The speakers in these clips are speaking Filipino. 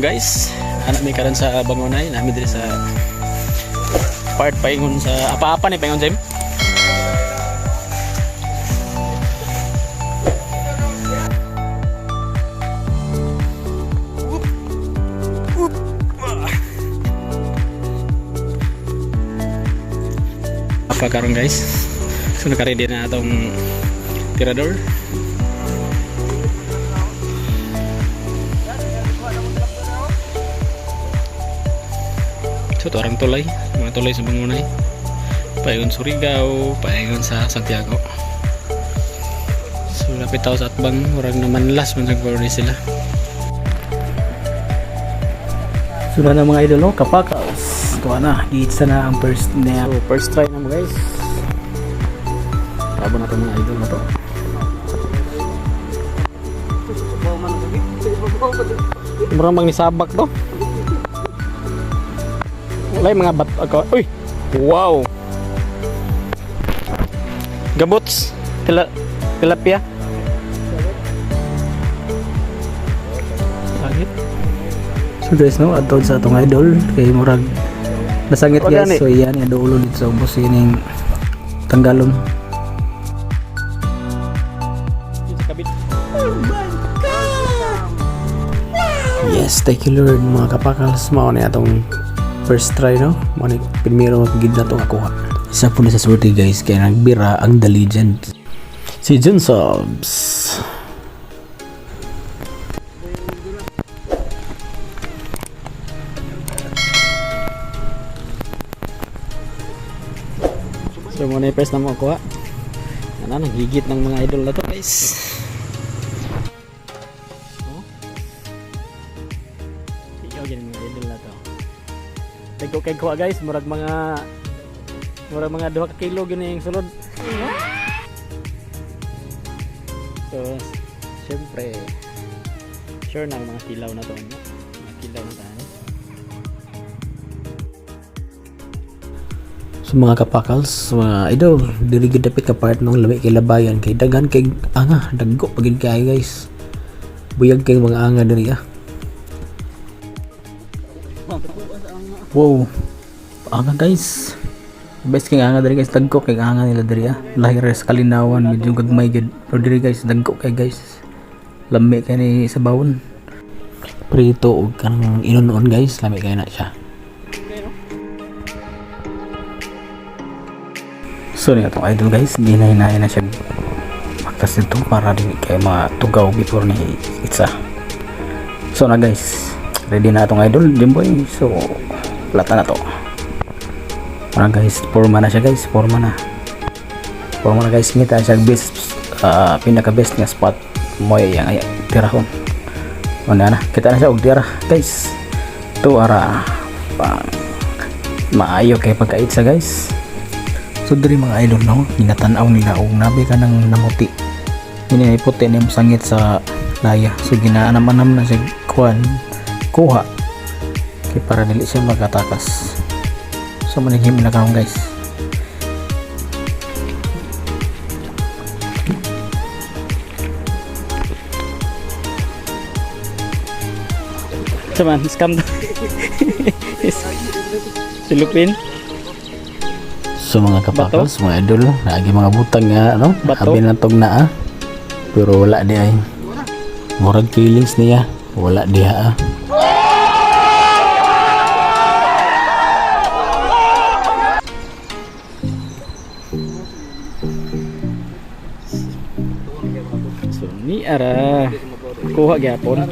guys, anak mi karon sa Bangunay, nami diri sa part paingon sa apa-apa ni paingon Jim. Apa karon guys? So naka-ready na atong tirador. So ito orang tulay, mga tulay sa Bangunay, paingon Surigao, paingon sa Santiago. So lapit tao sa atbang, orang naman last man nag-order sila. So na mga idol, no? Kapakaos. Ito na, giitsa na ang first na. So first try na mo guys. Tabo na ito mga idol na to. Murang mang nisabak to. Wala yung mga bat ako. Uy! Wow! Gabots! Tilapia? Langit? So guys, no, atod sa atong idol kay murag nasangit guys. So yan, yung ulo dito sa ubos yung tanggalon. Yes, thank you Lord mga kapakals. Mao na atong first try, no? Mao ni primero gid na to ako. Isa po na sa swerte guys kay nagbira ang The Legend. Si Jun Sobs. So muna yung press na mo kuha. Ano, naghigit ng mga idol na to guys. Iyaw yan mga idol na to. Tagko kay kuha guys, murag mga 2 ka kilo gini yung sulod. So syempre sure na mga kilaw na to, no? Mga kilaw na tayo. So mga kapakals, mga idol, dili gid dapat ka part ng lami kay labayan kay daghan kay anga, daggo pagid kay guys. Buyag kay mga anga diri ah. Wow. Anga guys. Best kay anga diri guys, daggo kay anga nila diri ah. Lahi res kalinawan medyo gagmay gid. Pero diri guys, daggo kay guys. Lami kay ni sa bawon. Prito og kanang inunon guys, lami kay na siya. So niya itong idol guys, ginahinahin na siya magtas nito para din kay matugaw before ni itsa. So na guys, ready na itong idol, Jimboy. So plata na to. Para guys, forma na siya guys, forma na guys. Ngita siya best, pinaka best nga spot mo yung tirahon. Una na, kita na siya og tira guys. To ara maayo kay pagkaitsa guys. So diri mga idol, no, ginatanaw nila og nabi ka nang namuti. Ini puti ni sangit sa laya. So ginaanam-anam na siya kuha kay para dili siya magatakas. So manihim na karon guys. Cuman scam to. Silupin. So mga kapakals, mga idol, lagi mga butang nga, no? Habi na tog na ah. Pero wala di ay. Murag feelings niya, wala diha ah. So ni ara kuha gyapon.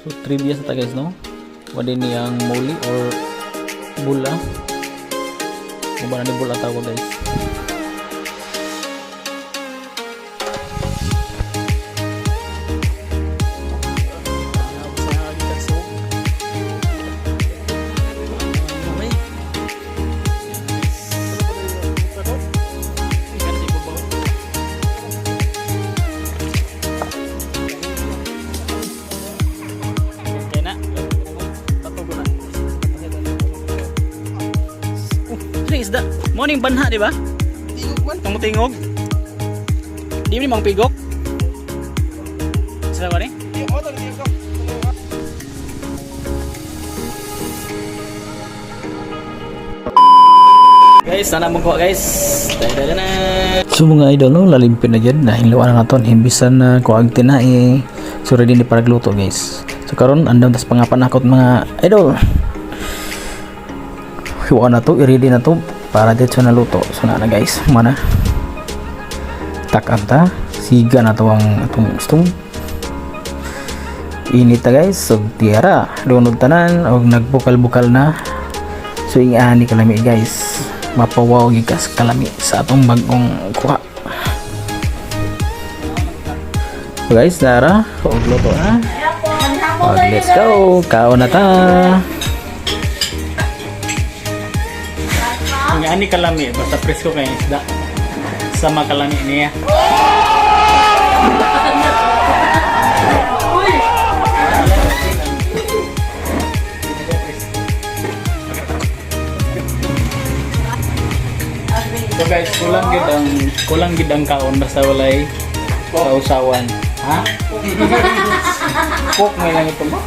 So trivia sa ta guys no. Wala niyang muli or bula. Kung ba na ni bula tawag guys. Isda. Morning banha di ba? Tingog man. Tingog. Di ni mang pigok. Sila ba ni? Di mo to tingog. Guys, sana mo ko guys. Dai na. So mga idol no, lalimpin na jud dahil luwa na naton imbisan na kuag tinai. So ready ni para gluto guys. So karon andam tas pangapan nakot mga idol. Hiwa na to, i-ready na to para dito na luto. So na guys, mana takanta, siga na to ang atong stove. Init na guys, so tiyara, lunod tanan og nagbukal-bukal na. So ingani kalami guys, mapawaw gikas kalami sa atong bagong kuha. So guys, tara, og luto na. Let's go, kaon na ta. Nga ani kalami basta presko kay isda sama kalami niya. So guys, kulang gid ang kaon basta walay sausawan. Ha? Cook may lang ito mo.